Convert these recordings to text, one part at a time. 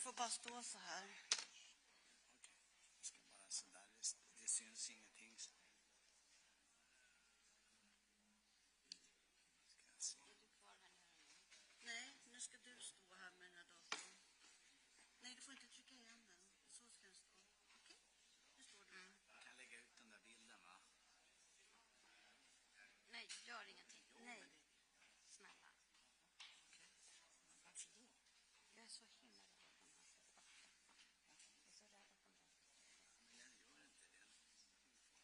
får bara stå så här. Okej, jag ska bara så där. Det syns ingenting. Ska jag se. Är du kvar här nere nu? Nej, nu ska du stå här med den här datorn. Nej, du får inte trycka igen den. Så ska den stå. Okej, nu står du. Jag kan lägga ut den där bilden, va? Nej, gör ingenting. Nej. Snälla. Okej. Varför då? Jag är så himla rädd att de här ska backa. Jag är så rädd att de här ska backa. Men jag gör inte det.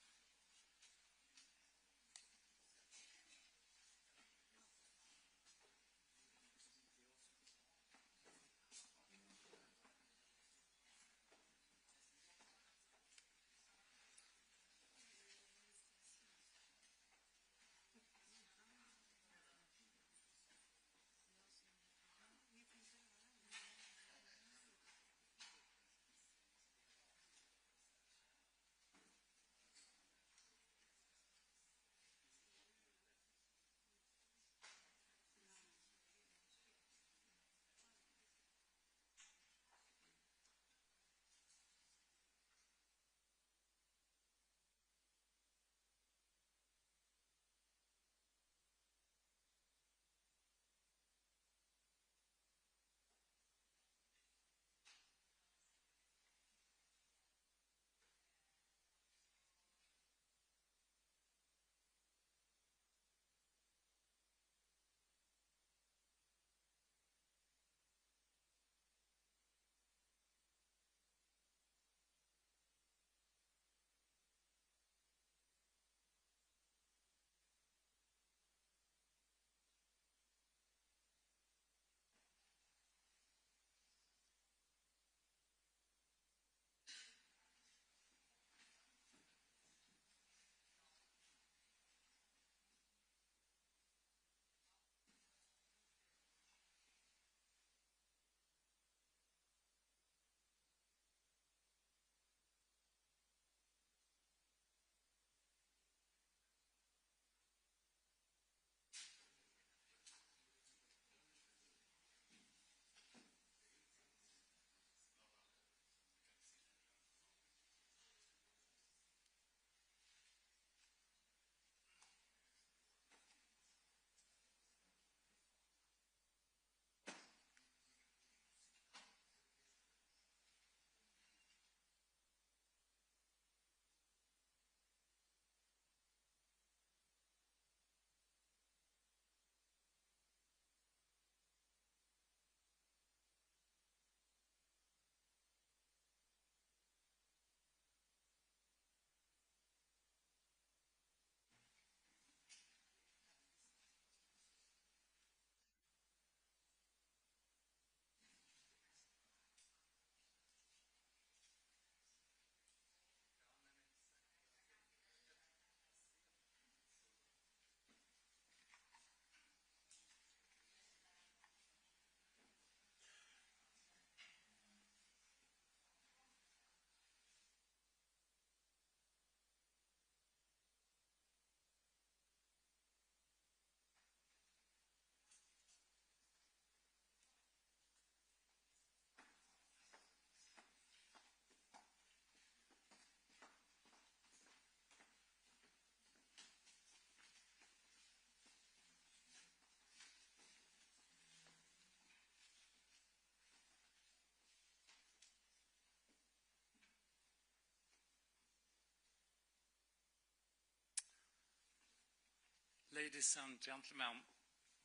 Ladies and gentlemen,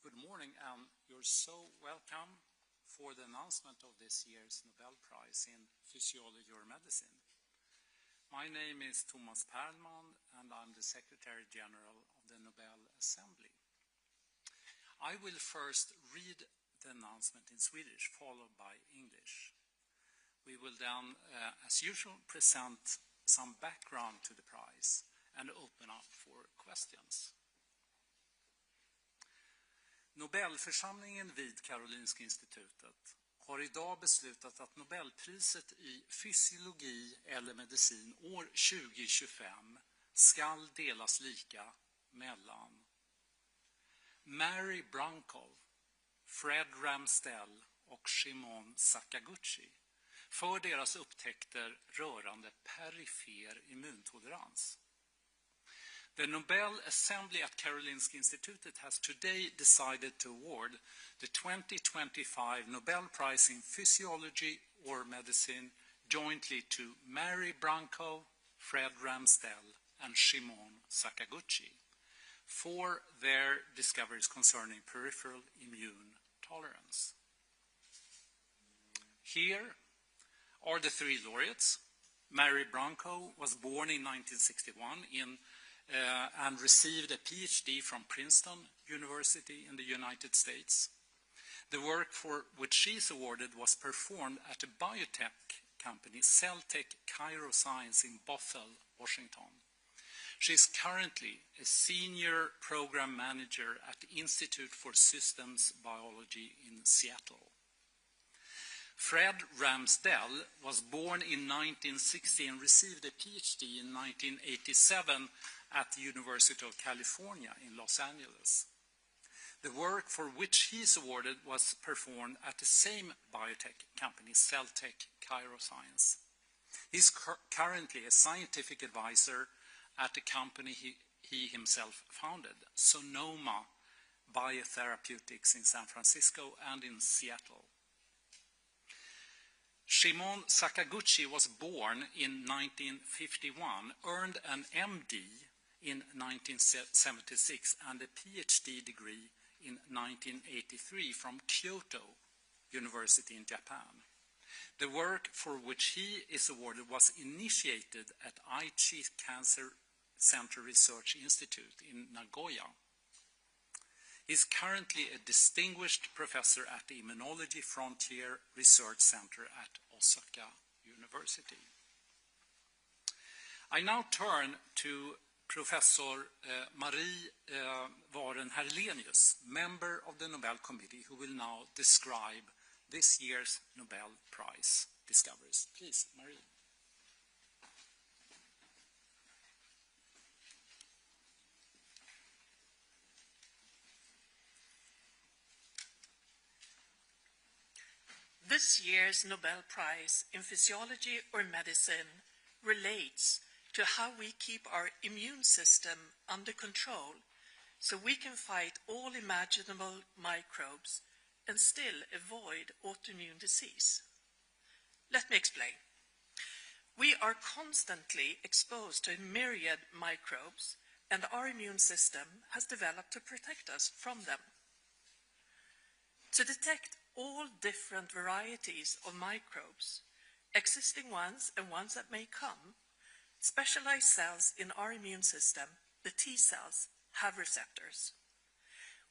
good morning, and you're so welcome for the announcement of this year's Nobel Prize in Physiology or Medicine. My name is Thomas Perlman, and I'm the Secretary General of the Nobel Assembly. I will first read the announcement in Swedish, followed by English. We will then, as usual, present some background to the prize and open up for questions. Nobelförsamlingen vid Karolinska Institutet har idag beslutat att Nobelpriset i fysiologi eller medicin år 2025 skall delas lika mellan Mary Brunkov, Fred Ramstell och Shimon Sakaguchi för deras upptäckter rörande perifer immuntolerans. The Nobel Assembly at Karolinska Institute has today decided to award the 2025 Nobel Prize in Physiology or Medicine jointly to Mary Branco, Fred Ramsdell, and Shimon Sakaguchi for their discoveries concerning peripheral immune tolerance. Here are the three laureates. Mary Branco was born in 1961 and received a PhD from Princeton University in the United States. The work for which she is awarded was performed at a biotech company, Celltech Cyroscience in Bothell, Washington. She is currently a senior program manager at the Institute for Systems Biology in Seattle. Fred Ramsdell was born in 1960 and received a PhD in 1987 at the University of California in Los Angeles. The work for which he is awarded was performed at the same biotech company, Celltech Cyroscience. He is currently a scientific advisor at the company he himself founded, Sonoma Biotherapeutics in San Francisco and in Seattle. Shimon Sakaguchi was born in 1951, earned an MD in 1976 and a PhD degree in 1983 from Kyoto University in Japan. The work for which he is awarded was initiated at Aichi Cancer Center Research Institute in Nagoya. He is currently a distinguished professor at the Immunology Frontier Research Center at Osaka University. I now turn to Professor Marie Waren-Herlenius, member of the Nobel Committee, who will now describe this year's Nobel Prize discoveries. Please, Marie. This year's Nobel Prize in Physiology or Medicine relates to how we keep our immune system under control so we can fight all imaginable microbes and still avoid autoimmune disease. Let me explain. We are constantly exposed to a myriad microbes, and our immune system has developed to protect us from them. To detect all different varieties of microbes, existing ones and ones that may come, specialized cells in our immune system, the T cells, have receptors.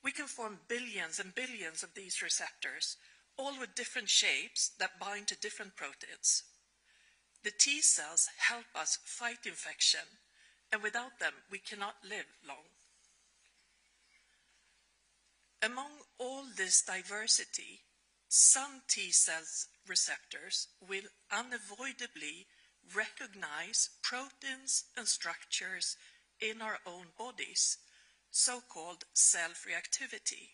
We can form billions and billions of these receptors, all with different shapes that bind to different proteins. The T cells help us fight infection, and without them, we cannot live long. Among all this diversity, some T cells receptors will unavoidably recognize proteins and structures in our own bodies, so-called self-reactivity.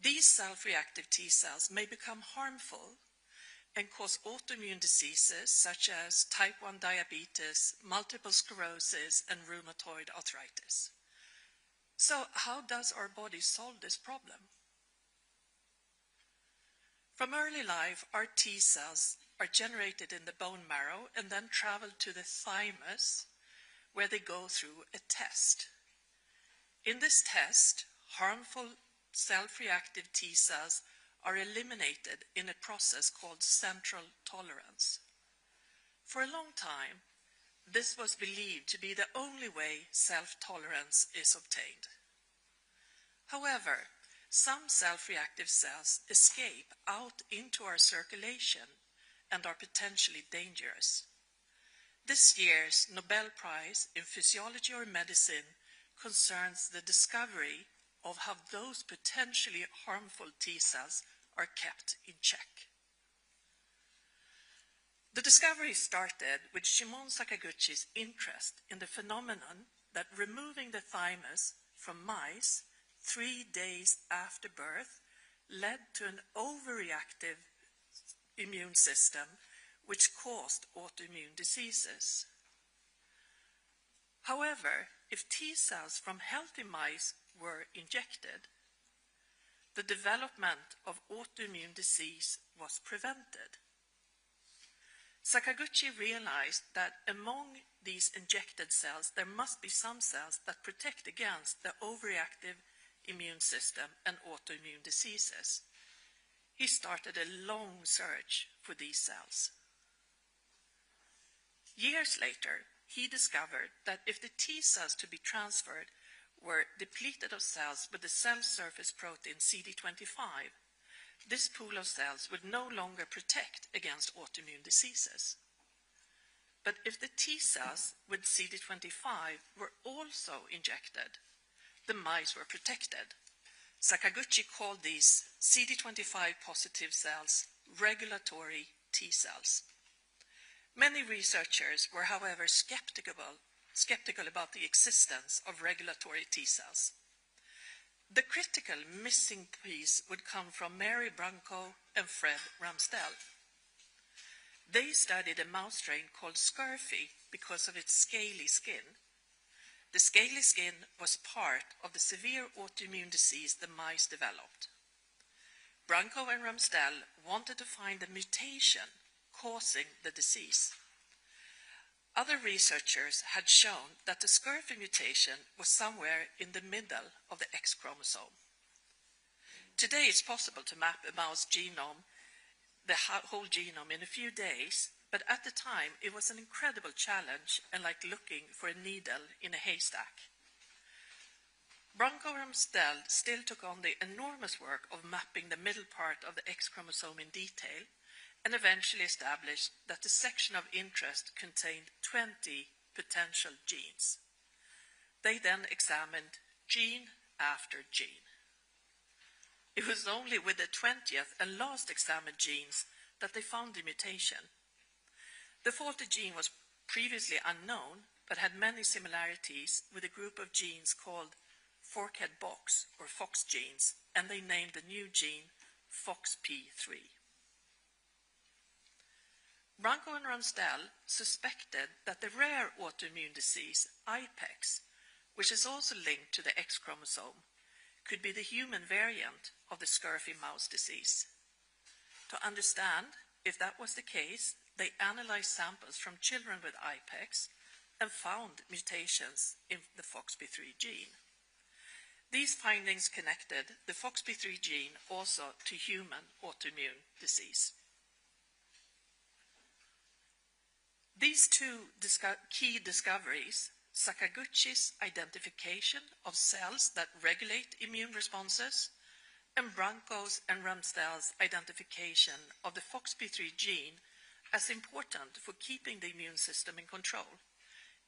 These self-reactive T cells may become harmful and cause autoimmune diseases such as type 1 diabetes, multiple sclerosis, and rheumatoid arthritis. So how does our body solve this problem? From early life, our T cells are generated in the bone marrow and then travel to the thymus, where they go through a test. In this test, harmful self-reactive T cells are eliminated in a process called central tolerance. For a long time, this was believed to be the only way self-tolerance is obtained. However, some self-reactive cells escape out into our circulation and are potentially dangerous. This year's Nobel Prize in Physiology or Medicine concerns the discovery of how those potentially harmful T cells are kept in check. The discovery started with Shimon Sakaguchi's interest in the phenomenon that removing the thymus from mice 3 days after birth led to an overreactive immune system which caused autoimmune diseases. However, if T cells from healthy mice were injected, the development of autoimmune disease was prevented. Sakaguchi realized that among these injected cells, there must be some cells that protect against the overreactive immune system and autoimmune diseases. He started a long search for these cells. Years later, he discovered that if the T cells to be transferred were depleted of cells with the cell surface protein CD25, this pool of cells would no longer protect against autoimmune diseases. But if the T cells with CD25 were also injected, the mice were protected. Sakaguchi called these CD25 positive cells regulatory T cells. Many researchers were, however, skeptical about the existence of regulatory T cells. The critical missing piece would come from Mary Branco and Fred Ramsdell. They studied a mouse strain called scurfy because of its scaly skin. The scaly skin was part of the severe autoimmune disease the mice developed. Branco and Ramsdell wanted to find the mutation causing the disease. Other researchers had shown that the scurfy mutation was somewhere in the middle of the X chromosome. Today it's possible to map a mouse genome, the whole genome, in a few days, but at the time it was an incredible challenge and like looking for a needle in a haystack. Branco and Ramsdell still took on the enormous work of mapping the middle part of the X chromosome in detail, and eventually established that the section of interest contained 20 potential genes. They then examined gene after gene. It was only with the 20th and last examined genes that they found the mutation. The faulty gene was previously unknown, but had many similarities with a group of genes called forkhead box or FOX genes, and they named the new gene FOXP3. Branco and Ramsdell suspected that the rare autoimmune disease, IPEX, which is also linked to the X chromosome, could be the human variant of the scurfy mouse disease. To understand if that was the case, they analyzed samples from children with IPEX and found mutations in the FOXP3 gene. These findings connected the FOXP3 gene also to human autoimmune disease. These two key discoveries, Sakaguchi's identification of cells that regulate immune responses, and Branco's and Ramsdell's identification of the FOXP3 gene as important for keeping the immune system in control,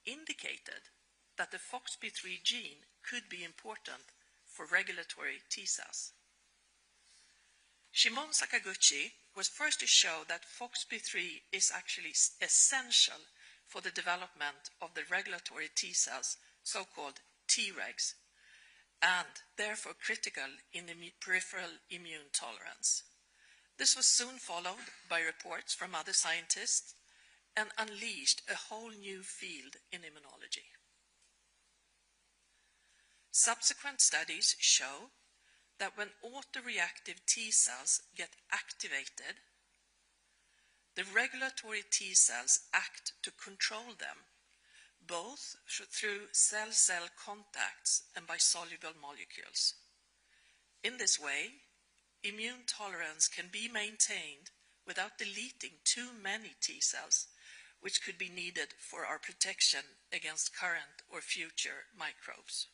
indicated that the FOXP3 gene could be important for regulatory T cells. Shimon Sakaguchi was first to show that FOXP3 is actually essential for the development of the regulatory T cells, so-called Tregs, and therefore critical in peripheral immune tolerance. This was soon followed by reports from other scientists and unleashed a whole new field in immunology. Subsequent studies show that when autoreactive T cells get activated, the regulatory T cells act to control them, both through cell-cell contacts and by soluble molecules. In this way, immune tolerance can be maintained without deleting too many T cells, which could be needed for our protection against current or future microbes.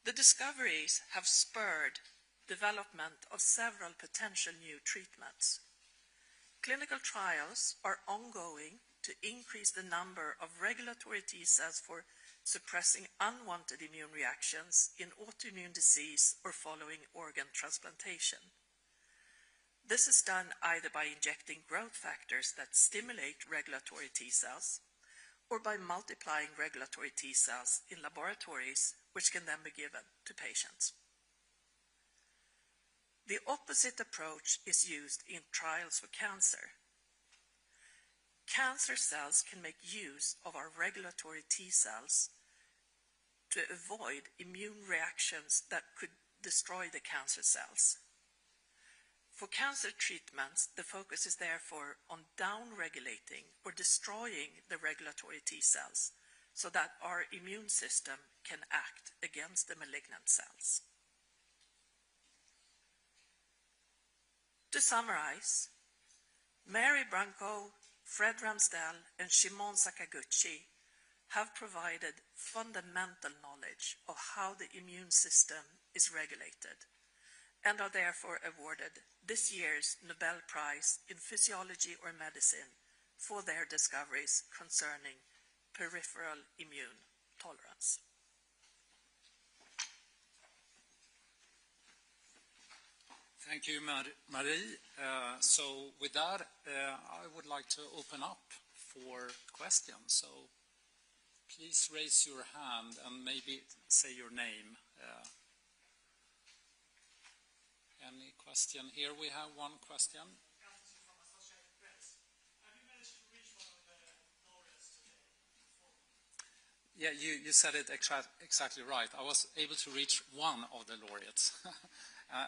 The discoveries have spurred development of several potential new treatments. Clinical trials are ongoing to increase the number of regulatory T cells for suppressing unwanted immune reactions in autoimmune disease or following organ transplantation. This is done either by injecting growth factors that stimulate regulatory T cells or by multiplying regulatory T cells in laboratories, which can then be given to patients. The opposite approach is used in trials for cancer. Cancer cells can make use of our regulatory T cells to avoid immune reactions that could destroy the cancer cells. For cancer treatments, the focus is therefore on down-regulating or destroying the regulatory T cells so that our immune system can act against the malignant cells. To summarize, Mary Branco, Fred Ramsdell, and Shimon Sakaguchi have provided fundamental knowledge of how the immune system is regulated and are therefore awarded this year's Nobel Prize in Physiology or Medicine for their discoveries concerning peripheral immune tolerance. Thank you, Marie. So with that, I would like to open up for questions. So please raise your hand and maybe say your name. Any question? Here we have one question. Yeah, you said it exactly right. I was able to reach one of the laureates,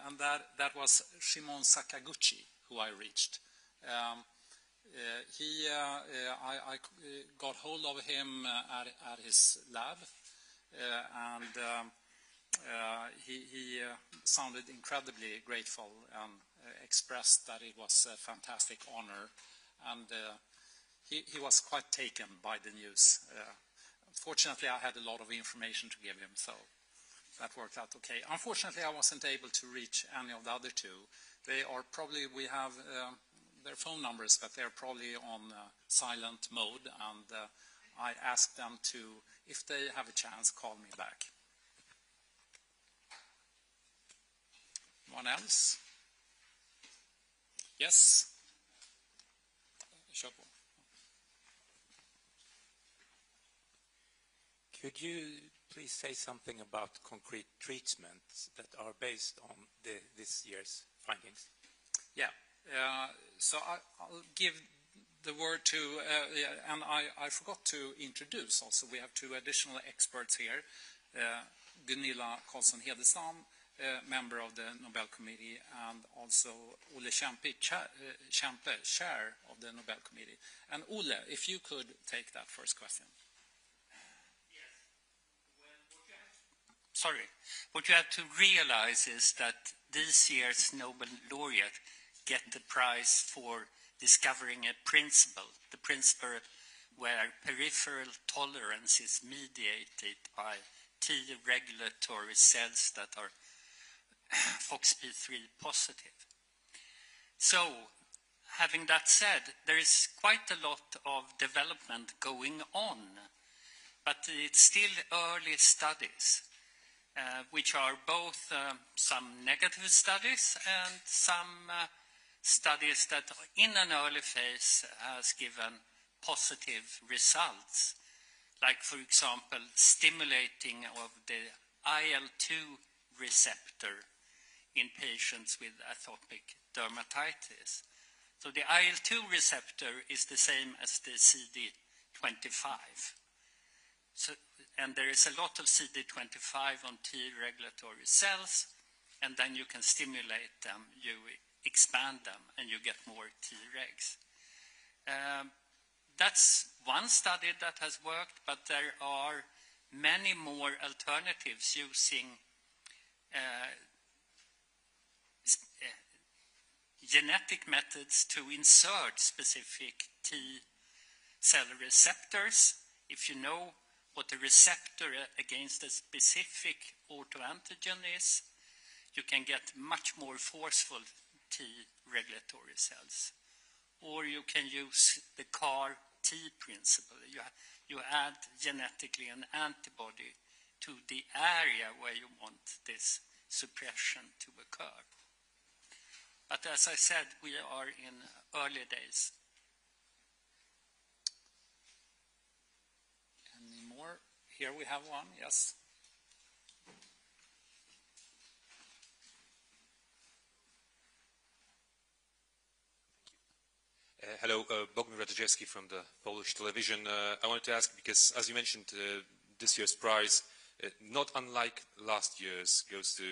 and that was Shimon Sakaguchi, who I reached. I got hold of him at his lab, and he sounded incredibly grateful and expressed that it was a fantastic honor, and he was quite taken by the news. Fortunately, I had a lot of information to give him, so that worked out okay. Unfortunately, I wasn't able to reach any of the other two. They are probably, we have their phone numbers, but they're probably on silent mode, and I asked them to, if they have a chance, call me back. Anyone else? Yes? Sure. Could you please say something about concrete treatments that are based on this year's findings? Yeah. So I'll give the word to, and I forgot to introduce also, we have two additional experts here. Gunilla Karlsson-Hedestam, member of the Nobel Committee, and also Ole Kempe, chair of the Nobel Committee. And Ole, if you could take that first question. What you have to realize is that this year's Nobel laureate get the prize for discovering a principle, the principle where peripheral tolerance is mediated by T regulatory cells that are FOXP3 positive. So, having that said, there is quite a lot of development going on, but it's still early studies. Which are both some negative studies and some studies that in an early phase has given positive results. Like, for example, stimulating of the IL-2 receptor in patients with atopic dermatitis. So the IL-2 receptor is the same as the CD25. So, and there is a lot of CD25 on T regulatory cells, and then you can stimulate them, you expand them, and you get more Tregs. That's one study that has worked, but there are many more alternatives using genetic methods to insert specific T cell receptors. If you know what the receptor against a specific autoantigen is, you can get much more forceful T regulatory cells. Or you can use the CAR-T principle. You add genetically an antibody to the area where you want this suppression to occur. But as I said, we are in early days. Any more? Here we have one, yes. Hello, Bogdan Ratajewski from the Polish television. I wanted to ask, because as you mentioned, this year's prize, not unlike last year's, goes to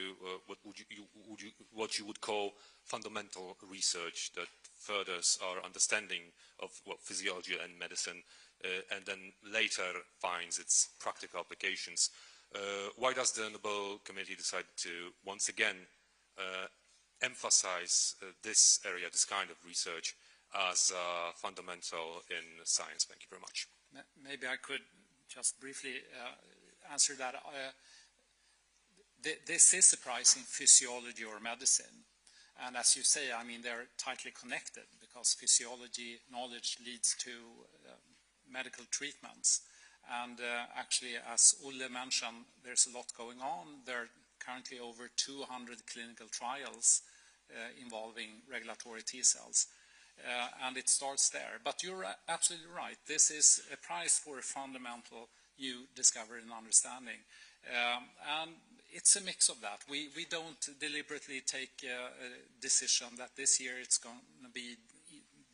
what you would call fundamental research that furthers our understanding of physiology and medicine, and then later finds its practical applications. Why does the Nobel Committee decide to once again emphasize this area, this kind of research, as fundamental in science? Thank you very much. Maybe I could just briefly answer that. This is a prize in physiology or medicine. And as you say, I mean, they're tightly connected because physiology knowledge leads to medical treatments. And actually, as Ulle mentioned, there's a lot going on. There are currently over 200 clinical trials involving regulatory T cells. And it starts there. But you're absolutely right. This is a prize for a fundamental new discovery and understanding. And it's a mix of that. We don't deliberately take a decision that this year it's going to be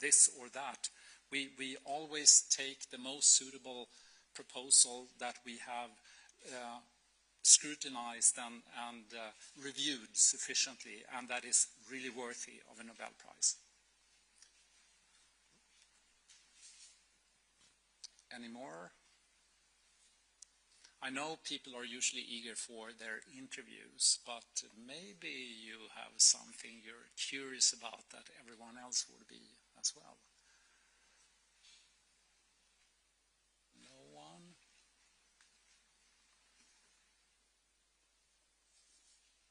this or that. We always take the most suitable proposal that we have scrutinized and reviewed sufficiently, and that is really worthy of a Nobel Prize. Any more? I know people are usually eager for their interviews, but maybe you have something you're curious about that everyone else would be as well. No one?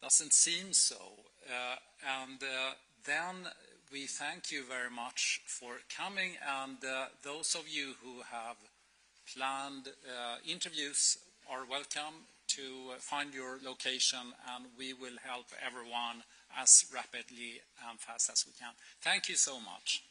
Doesn't seem so. Then we thank you very much for coming, and those of you who have planned interviews are welcome to find your location, and we will help everyone as rapidly and fast as we can. Thank you so much.